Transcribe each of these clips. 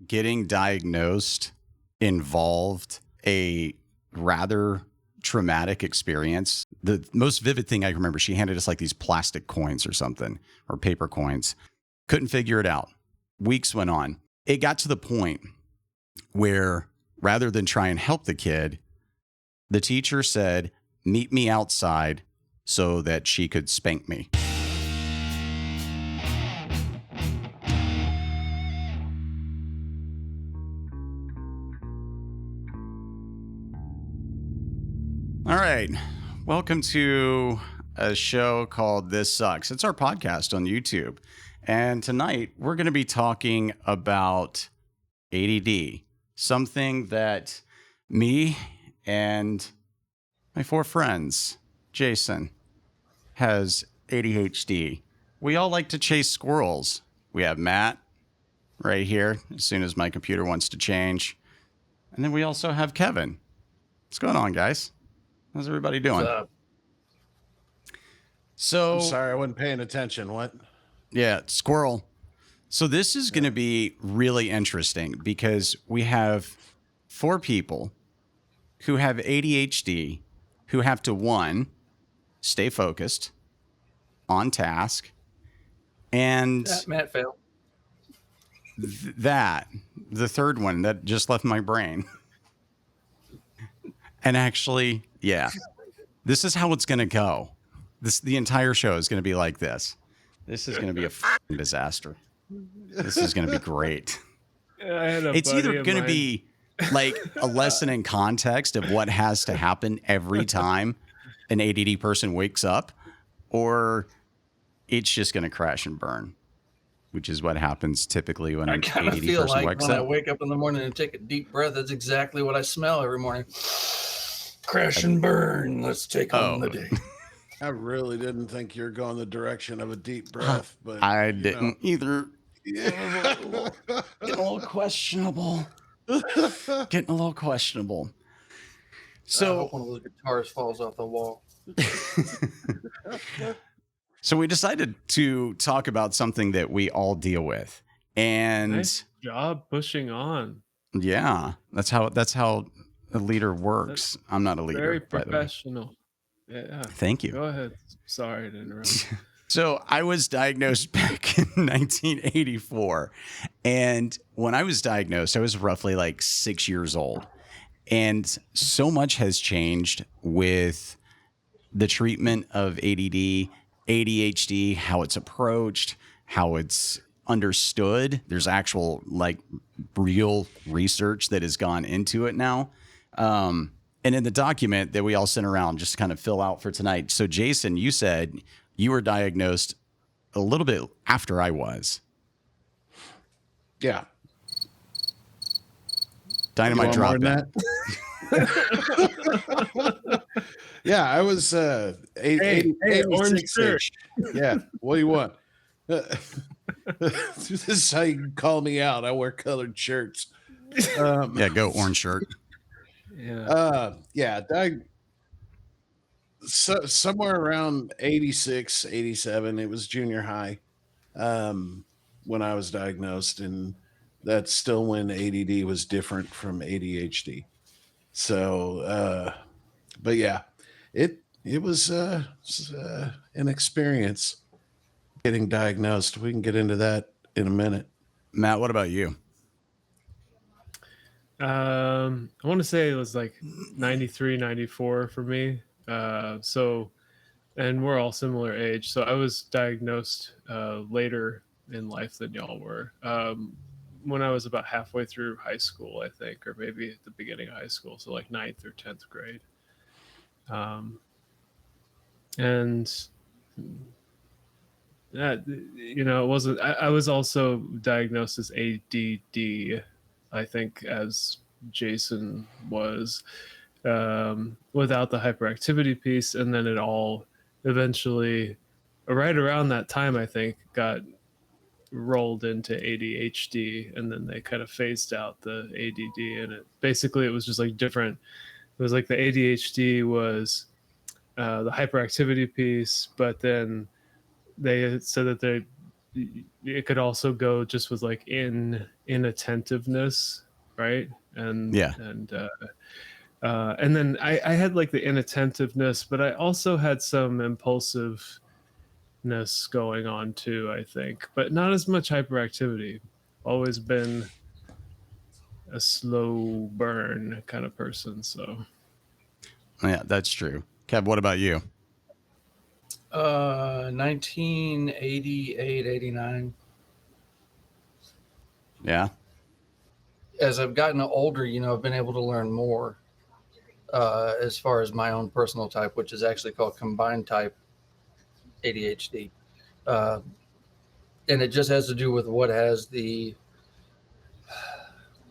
getting diagnosed involved a rather traumatic experience. The most vivid thing I remember, she handed us like these plastic coins or something, or paper coins. Couldn't figure it out. Weeks went on. It got to the point where rather than try and help the kid, the teacher said, meet me outside so that she could spank me. All right. Welcome to a show called This Sucks. It's our podcast on YouTube. And tonight we're going to be talking about ADD, something that me and my four friends, Jason, has ADHD. We all like to chase squirrels. We have Matt right here as soon as my computer wants to change. And then we also have Kevin. What's going on, guys? How's everybody doing? So, I'm sorry, I wasn't paying attention. What? Yeah, squirrel. So this is going to be really interesting because we have four people who have ADHD who have to, one, stay focused, on task, and Matt failed. The third one that just left my brain. And actually, yeah, this is how it's going to go. The entire show is going to be like this. This is going to be a f***ing disaster. This is going to be great. It's either going to be like a lesson in context of what has to happen every time an ADD person wakes up, or it's just going to crash and burn, which is what happens typically when an ADD feel person like wakes when up. I wake up in the morning and take a deep breath, that's exactly what I smell every morning. Crash and burn. Let's take on the day. I really didn't think you're going the direction of a deep breath, but I didn't either. Getting a little questionable. Getting a little questionable. So I hope one of those guitars falls off the wall. So we decided to talk about something that we all deal with. And nice job pushing on. Yeah, that's how a leader works. I'm not a leader. Very professional. Yeah. Thank you. Go ahead. Sorry to interrupt. So I was diagnosed back in 1984. And when I was diagnosed, I was roughly like 6 years old. And so much has changed with the treatment of ADD, ADHD, how it's approached, how it's understood. There's actual like real research that has gone into it now. And in the document that we all sent around, just to kind of fill out for tonight. So Jason, you said you were diagnosed a little bit after I was. Yeah. Dynamite drop that. Yeah, I was 86 orange shirt. Yeah, what do you want? This is how you can call me out. I wear colored shirts. Yeah, go orange shirt. Yeah. Somewhere around 86, 87, it was junior high when I was diagnosed, and that's still when ADD was different from ADHD. So, but yeah, it was an experience getting diagnosed. We can get into that in a minute. Matt, what about you? I want to say it was like 93, 94 for me. So, and we're all similar age. So I was diagnosed later in life than y'all were. When I was about halfway through high school, I think, or maybe at the beginning of high school. So like 9th or 10th grade. And that, it wasn't, I was also diagnosed as ADD, I think, as Jason was, without the hyperactivity piece. And then it all eventually, right around that time, I think, got rolled into ADHD, and then they kind of phased out the ADD, and it was just like different. It was like the ADHD was the hyperactivity piece, but then they said that it could also go just with like inattentiveness, right? And Yeah. And then I had like the inattentiveness, but I also had some impulsiveness going on too, I think, but not as much hyperactivity. Always been a slow burn kind of person. So Yeah, that's true. Kev, what about you? 1988, 89. Yeah. As I've gotten older, I've been able to learn more as far as my own personal type, which is actually called combined type ADHD. And it just has to do with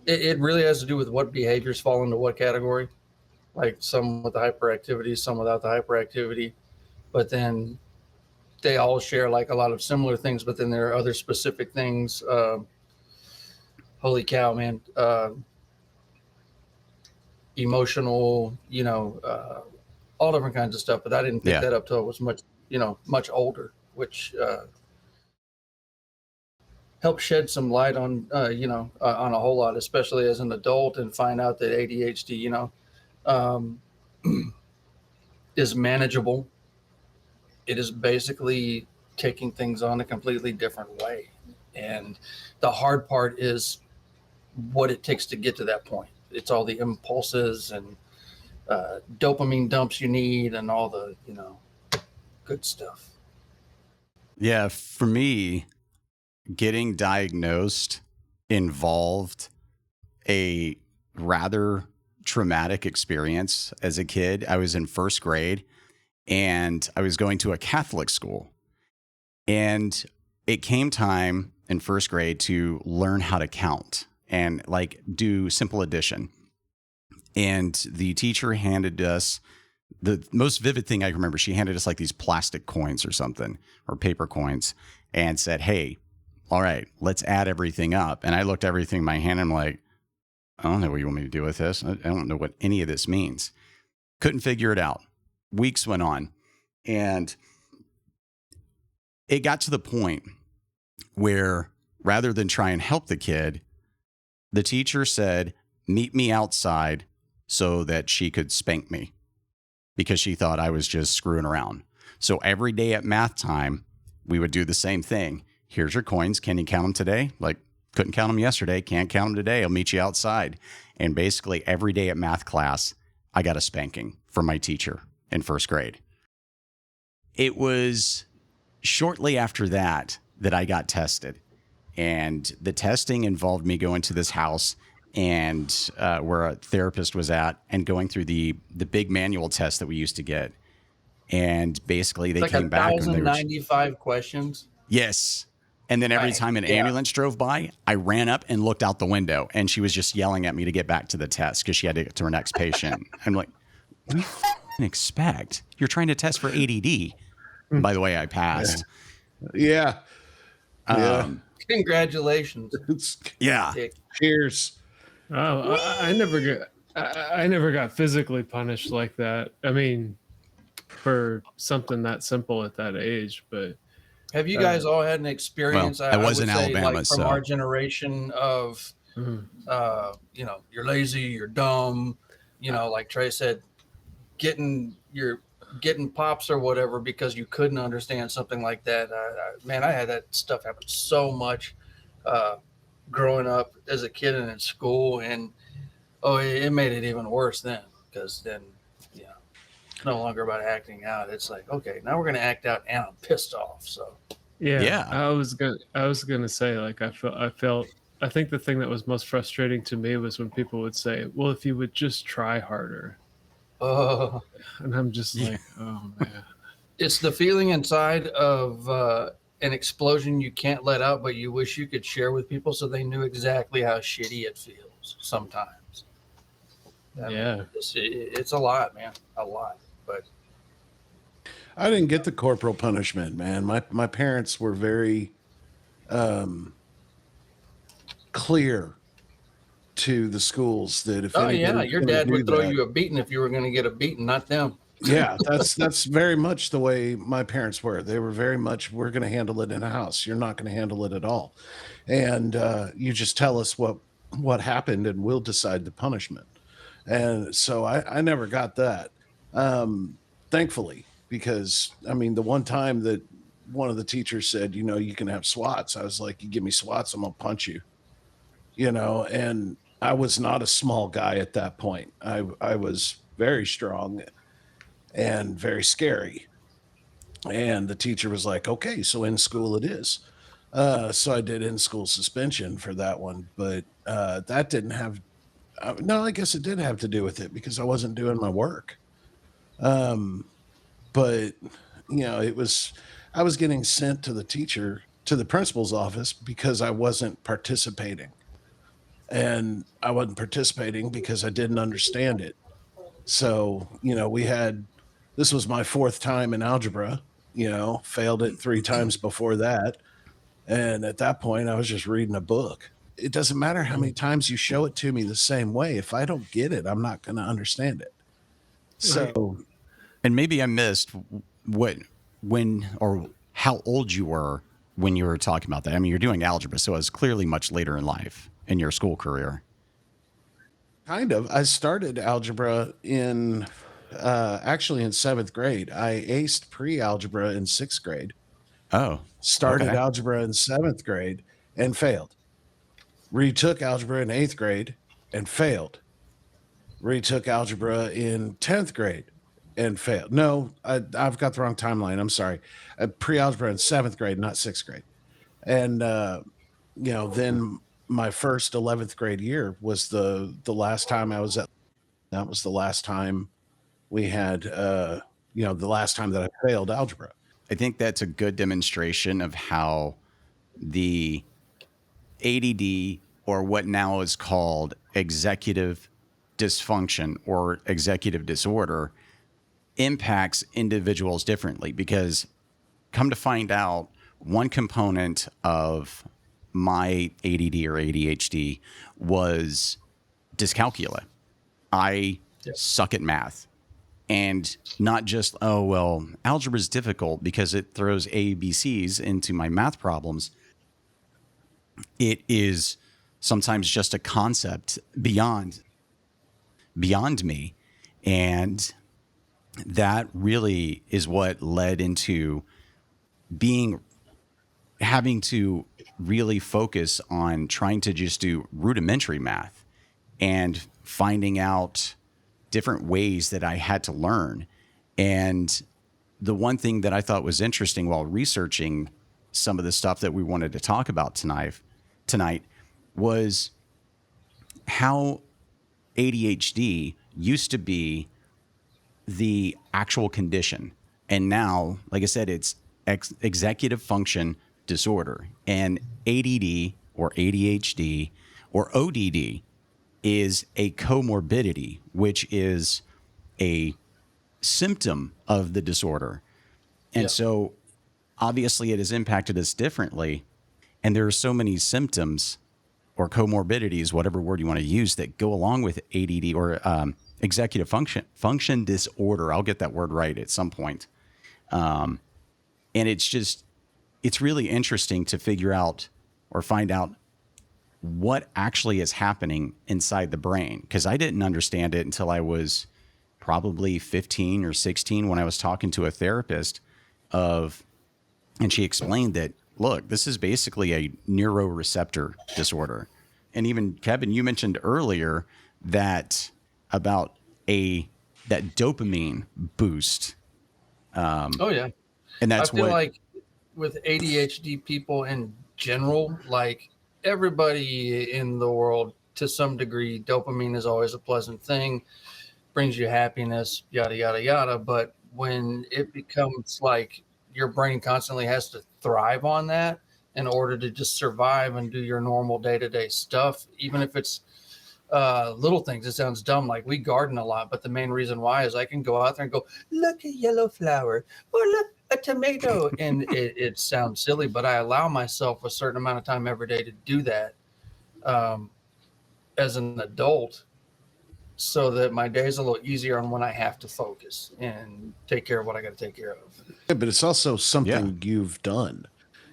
it really has to do with what behaviors fall into what category, like some with the hyperactivity, some without the hyperactivity, but then they all share like a lot of similar things, but then there are other specific things. Holy cow, man. Emotional, all different kinds of stuff, but I didn't pick that up till I was much older, which helped shed some light on, on a whole lot, especially as an adult, and find out that ADHD, is manageable. It is basically taking things on a completely different way. And the hard part is what it takes to get to that point. It's all the impulses and dopamine dumps you need and all the, good stuff. Yeah, for me, getting diagnosed involved a rather traumatic experience as a kid. I was in first grade and I was going to a Catholic school. And it came time in first grade to learn how to count and like do simple addition. And the teacher handed us the most vivid thing I remember. She handed us like these plastic coins or something, or paper coins, and said, "Hey, all right, let's add everything up." And I looked everything in my hand and I'm like, I don't know what you want me to do with this. I don't know what any of this means. Couldn't figure it out. Weeks went on. And it got to the point where rather than try and help the kid, the teacher said, "Meet me outside," so that she could spank me because she thought I was just screwing around. So every day at math time, we would do the same thing. "Here's your coins. Can you count them today?" Like, couldn't count them yesterday. Can't count them today. I'll meet you outside. And basically every day at math class, I got a spanking from my teacher in first grade. It was shortly after that I got tested. And the testing involved me going to this house and where a therapist was at and going through the big manual test that we used to get. And basically they came back. Like 1,095 questions. Yes. And then every time an ambulance drove by, I ran up and looked out the window, and she was just yelling at me to get back to the test because she had to get to her next patient. I'm like, what do you expect? You're trying to test for ADD. By the way, I passed. Yeah. Congratulations. Yeah. Cheers. Oh, I never got physically punished like that. I mean, for something that simple at that age, but have you guys all had an experience? Well, I was in would say, Alabama, like, from our generation of, you're lazy, you're dumb, like Trey said, getting pops or whatever because you couldn't understand something like that. Man, I had that stuff happen so much growing up as a kid and in school, and it made it even worse then, because then it's no longer about acting out. It's like, okay, now we're gonna act out, and I'm pissed off. So yeah. I was gonna say, like, I think the thing that was most frustrating to me was when people would say, "Well, if you would just try harder," and I'm just like, oh man. It's the feeling inside of an explosion you can't let out, but you wish you could share with people so they knew exactly how shitty it feels sometimes. It's a lot, man, a lot. But I didn't get the corporal punishment, man. My parents were very clear to the schools that if your dad would throw you a beating if you were going to get a beating, not them. Yeah, that's very much the way my parents were. They were very much, we're going to handle it in a house. You're not going to handle it at all, and you just tell us what happened, and we'll decide the punishment. And so I never got that, thankfully, because I mean, the one time that one of the teachers said, you can have swats, I was like, you give me swats, I'm gonna punch you, and I was not a small guy at that point. I was very strong and very scary. And the teacher was like, okay, so in school it is. So I did in school suspension for that one, but that didn't have, no, I guess it did have to do with it because I wasn't doing my work. Um, but, I was getting sent to the principal's office because I wasn't participating. And I wasn't participating because I didn't understand it. So, this was my fourth time in algebra, failed it three times before that. And at that point, I was just reading a book. It doesn't matter how many times you show it to me the same way. If I don't get it, I'm not going to understand it. So, And maybe I missed when or how old you were when you were talking about that. I mean, you're doing algebra, so it was clearly much later in life in your school career. kind of, I started algebra in actually in seventh grade. I aced pre algebra in sixth grade, Oh, started okay. algebra in seventh grade and failed, retook algebra in eighth grade and failed, retook algebra in 10th grade and failed. No, I've got the wrong timeline. I'm sorry. Pre-algebra in seventh grade, not sixth grade. And, then my first 11th grade year was the last time I was at, that was the last time we had, the last time that I failed algebra. I think that's a good demonstration of how the ADD, or what now is called executive dysfunction or executive disorder, impacts individuals differently. Because come to find out, one component of my ADD or ADHD was dyscalculia. I Yeah. suck at math. And not just, oh, well, algebra is difficult because it throws A, B, C's into my math problems. It is sometimes just a concept beyond me. And that really is what led into being having to really focus on trying to just do rudimentary math and finding out different ways that I had to learn. And the one thing that I thought was interesting while researching some of the stuff that we wanted to talk about tonight was how ADHD used to be the actual condition. And now, like I said, it's executive function disorder. And ADD or ADHD or ODD is a comorbidity, which is a symptom of the disorder. And Yeah. so obviously it has impacted us differently. And there are so many symptoms or comorbidities, whatever word you want to use, that go along with ADD or executive function disorder. I'll get that word right at some point. And it's really interesting to figure out or find out what actually is happening inside the brain. Because I didn't understand it until I was probably 15 or 16 when I was talking to a therapist and she explained that, look, this is basically a neuroreceptor disorder. And even Kevin, you mentioned earlier that about that dopamine boost. Oh yeah. And I that's feel what, like with ADHD people in general, like everybody in the world to some degree, dopamine is always a pleasant thing, brings you happiness, yada, yada, yada. But when it becomes like your brain constantly has to thrive on that in order to just survive and do your normal day-to-day stuff, even if it's little things. It sounds dumb. Like we garden a lot, but the main reason why is I can go out there and go, look, a yellow flower, or look, a tomato. And it sounds silly, but I allow myself a certain amount of time every day to do that. As an adult, so that my day's a little easier on when I have to focus and take care of what I got to take care of. Yeah, but it's also something you've done.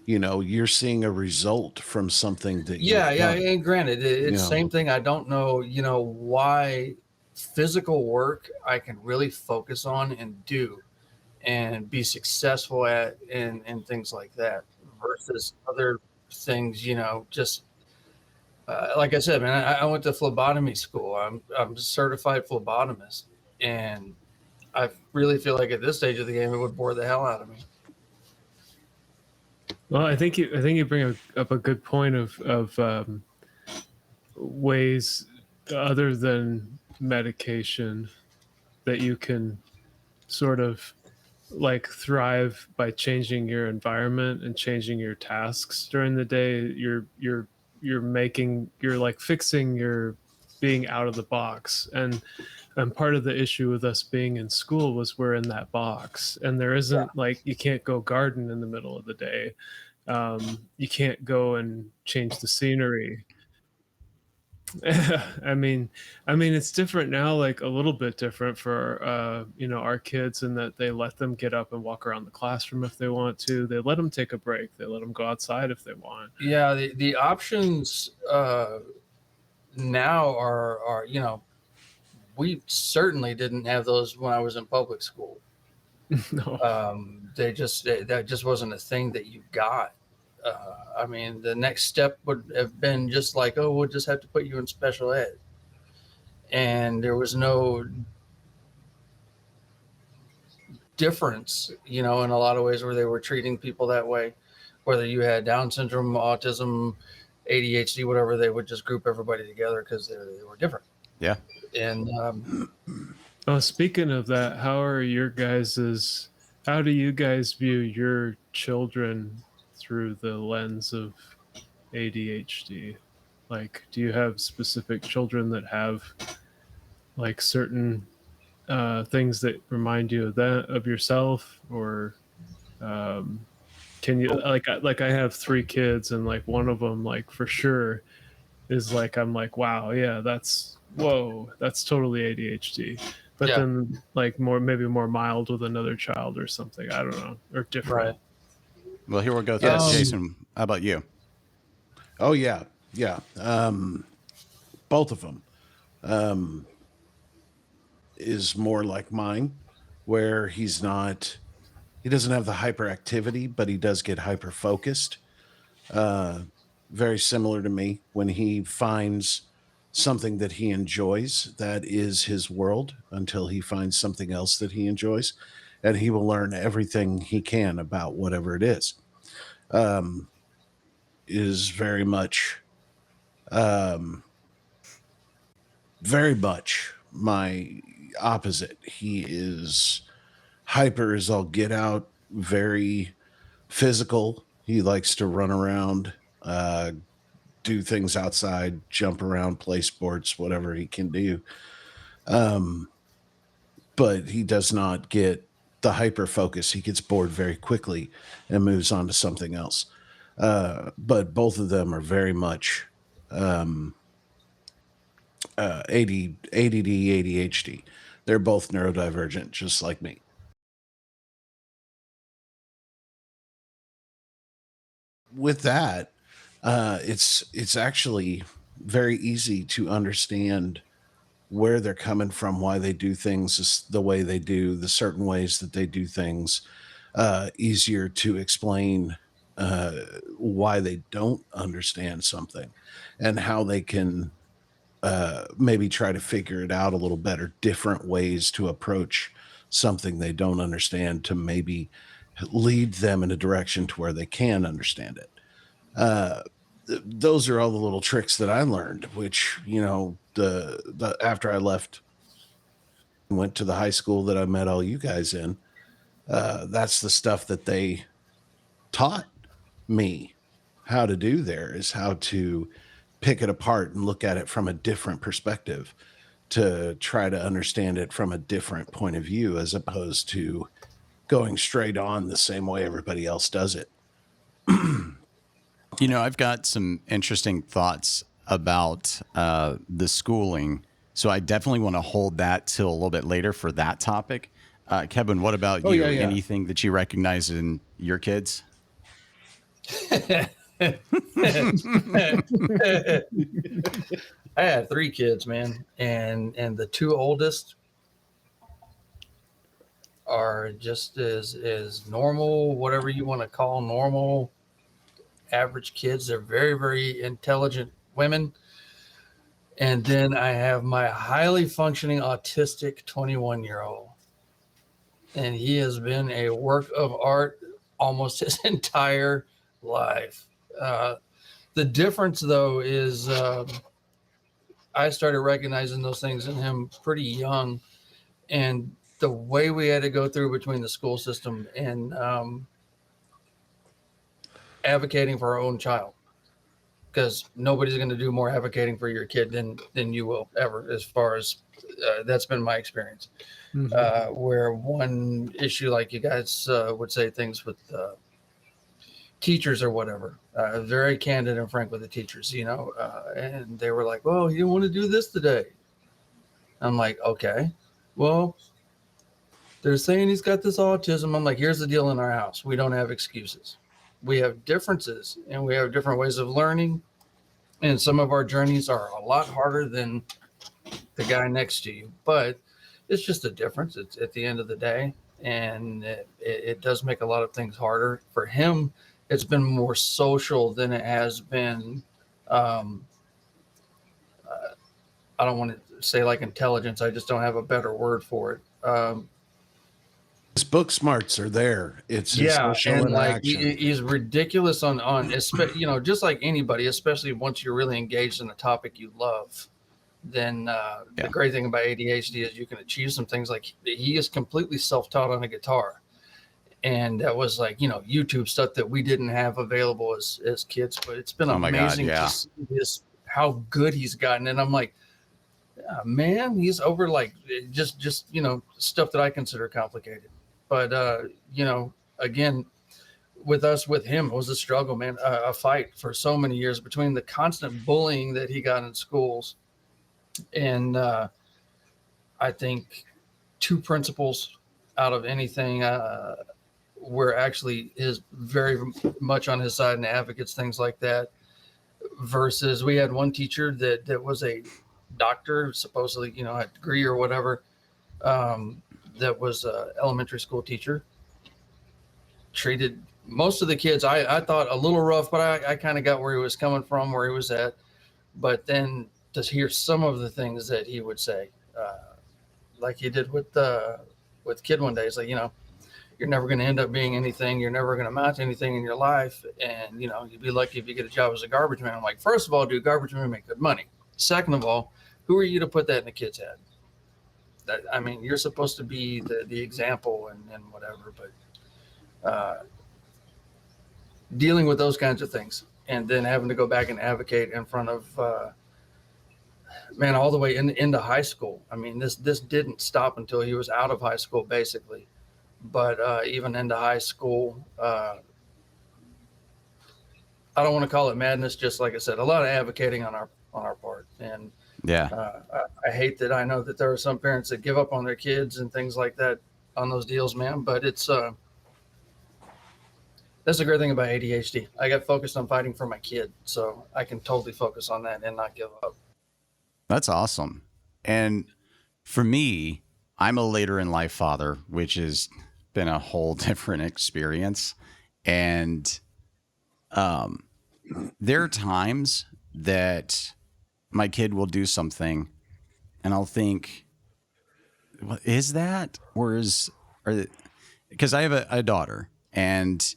You know, you're seeing a result from something that Yeah, you've yeah. done. And granted, it's Yeah. same thing. I don't know, why physical work I can really focus on and do and be successful at and things like that versus other things, just like I said, man, I went to phlebotomy school. I'm a certified phlebotomist, and I really feel like at this stage of the game, it would bore the hell out of me. Well, I think you bring up a good point of ways other than medication that you can sort of like thrive by changing your environment and changing your tasks during the day. You're like fixing your being out of the box, and part of the issue with us being in school was we're in that box, and there isn't like, you can't go garden in the middle of the day. You can't go and change the scenery. I mean, it's different now, like a little bit different for our kids, in that they let them get up and walk around the classroom if they want to. They let them take a break. They let them go outside if they want. Yeah, the options now are we certainly didn't have those when I was in public school. No. That just wasn't a thing that you got. I mean, the next step would have been just like, oh, we'll just have to put you in special ed. And there was no difference, in a lot of ways where they were treating people that way, whether you had Down syndrome, autism, ADHD, whatever, they would just group everybody together because they were different. Yeah. And speaking of that, how do you guys view your children through the lens of ADHD? Like, do you have specific children that have like certain things that remind you of yourself, or can you like I have 3 kids, and like one of them, like for sure is like, I'm like, wow, yeah, that's totally ADHD. But then like maybe more mild with another child or something, I don't know, or different. Right. Well, here we'll go through that. Jason, how about you? Oh yeah. Both of them is more like mine, where he doesn't have the hyperactivity, but he does get hyper focused. Very similar to me. When he finds something that he enjoys, that is his world until he finds something else that he enjoys, and he will learn everything he can about whatever it is. Is very much my opposite. He is hyper as all get out, very physical. He likes to run around, do things outside, jump around, play sports, whatever he can do. But he does not get the hyper focus. He gets bored very quickly and moves on to something else. But both of them are very much ADD, ADHD. They're both neurodivergent, just like me. With that, it's actually very easy to understand where they're coming from, why they do things the way they do, the certain ways that they do things. Easier to explain why they don't understand something and how they can maybe try to figure it out a little better, different ways to approach something they don't understand to maybe lead them in a direction to where they can understand it. Those are all the little tricks that I learned, which, the after I left and went to the high school that I met all you guys in, that's the stuff that they taught me how to do there, is how to pick it apart and look at it from a different perspective, to try to understand it from a different point of view, as opposed to going straight on the same way everybody else does it. I've got some interesting thoughts about the schooling So I definitely want to hold that till a little bit later for that topic. Kevin, what about Oh, you? yeah, yeah. Anything that you recognize in your kids? I had 3 kids, man, and the 2 oldest are just as normal, whatever you want to call normal, average kids. They're very, very intelligent women. And then I have my highly functioning autistic 21-year-old, and he has been a work of art almost his entire life. The difference, though, is I started recognizing those things in him pretty young, and the way we had to go through between the school system and advocating for our own child, because nobody's going to do more advocating for your kid than you will ever, as far as that's been my experience. Where one issue, like you guys would say things with teachers or whatever, very candid and frank with the teachers, and they were like, well, he didn't want to do this today. I'm like, okay, well, they're saying he's got this autism. I'm like, here's the deal in our house. We don't have excuses. We have differences and we have different ways of learning. And some of our journeys are a lot harder than the guy next to you, but it's just a difference. It's at the end of the day. And it does make a lot of things harder for him. It's been more social than it has been. I don't want to say like intelligence. I just don't have a better word for it. His book smarts are there. It's his social and interaction. like he's ridiculous on just like anybody, especially once you're really engaged in a topic you love. Then the great thing about ADHD is you can achieve some things. Like he is completely self-taught on a guitar, and that was like YouTube stuff that we didn't have available as kids. But it's been amazing to see how good he's gotten, and I'm like, man, he's over like just stuff that I consider complicated. But again, with him, it was a struggle, man, a fight for so many years between the constant bullying that he got in schools. And I think 2 principals out of anything were actually very much on his side and advocates, things like that. Versus we had one teacher that was a doctor, supposedly, had a degree or whatever, that was an elementary school teacher. Treated most of the kids, I thought a little rough, but I kind of got where he was coming from, where he was at. But then to hear some of the things that he would say, like he did with kid one day, it's like, you're never going to end up being anything. You're never going to amount to anything in your life. And, you'd be lucky if you get a job as a garbage man. I'm like, first of all, dude, garbage men make good money. Second of all, who are you to put that in a kid's head? You're supposed to be the example and whatever, but dealing with those kinds of things and then having to go back and advocate in front of, all the way into high school. This didn't stop until he was out of high school, basically. But even into high school, I don't want to call it madness. Just like I said, a lot of advocating on our part. And I hate that I know that there are some parents that give up on their kids and things like that on those deals, man. But it's that's the great thing about ADHD. I got focused on fighting for my kid, so I can totally focus on that and not give up. That's awesome. And for me, I'm a later in life father, which has been a whole different experience. And there are times that my kid will do something and I'll think, what is that? Because I have a daughter and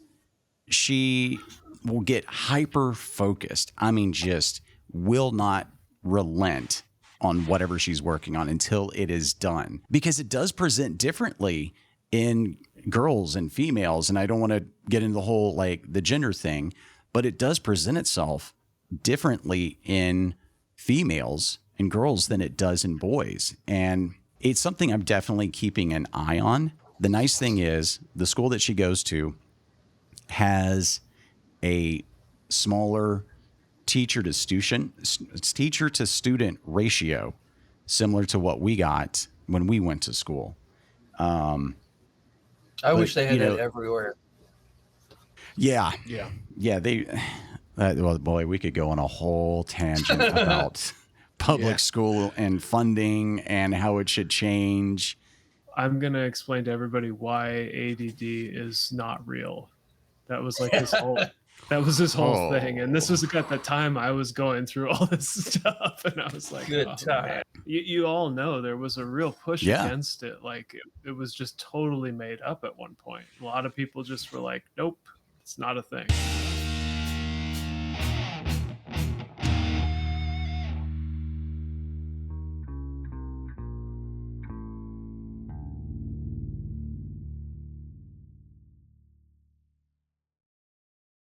she will get hyper focused. Just will not relent on whatever she's working on until it is done, because it does present differently in girls and females. And I don't want to get into the whole, the gender thing, but it does present itself differently in females and girls than it does in boys. And it's something I'm definitely keeping an eye on. The nice thing is the school that she goes to has a smaller teacher to student ratio. similar to what we got when we went to school. I wish they had you know, that everywhere. Yeah. Yeah. Yeah. Well, boy, we could go on a whole tangent about public school and funding and how it should change. I'm going to explain to everybody why ADD is not real. That was like his whole thing. And this was at the time I was going through all this stuff. And I was like, Good oh, time. man. You all know there was a real push Yeah. against it. Like it was just totally made up at one point. A lot of people just were like, nope, it's not a thing.